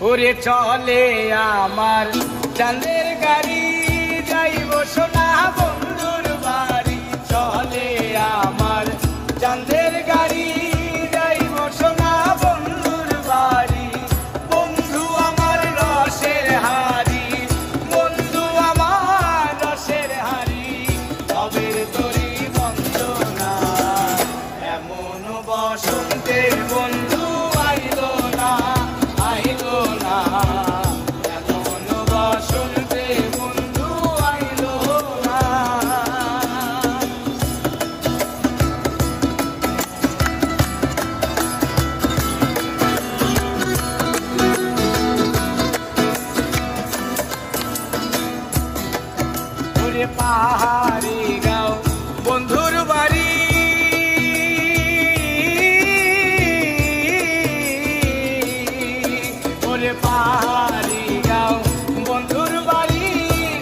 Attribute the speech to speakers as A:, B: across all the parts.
A: ওরে চলে আমার চাঁদের গাড়ি, যাইব সোনা বন্ধুর বাড়ি। চলে আমার চাঁদের গাড়ি, যাইব সোনা বন্ধুর বাড়ি। বন্ধু আমার রসের হাড়ি, বন্ধু আমার রসের হাড়ি, তবের তরি বন্দনা। এমন বসন্তে বন্ধু আইলো না, আইলো না। এমন বসন্তে বন্ধু আইলো না। ওরে পাহাড়ি গাঁও বন্ধুর বাড়ি, ওরে পাহাড়ি গাঁও বন্ধুর বাড়ি।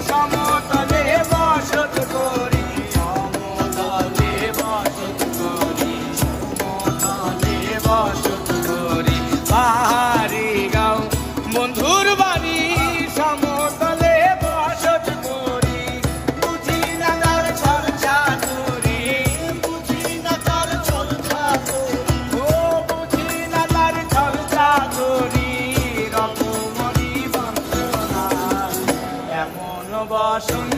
A: সমতলে বসত করি, সমতলে বসত করি, সমতলে বসত করি। পাহাড়ি গাঁও বন্ধুর বাড়ি, সমতলে বসত করি। বুঝি না তার চর্চা করি, বুঝি না তার চর্চা করি, ও বুঝি না তার চর্চা করি। রকমরি বন্দনা, এমন বসন্ত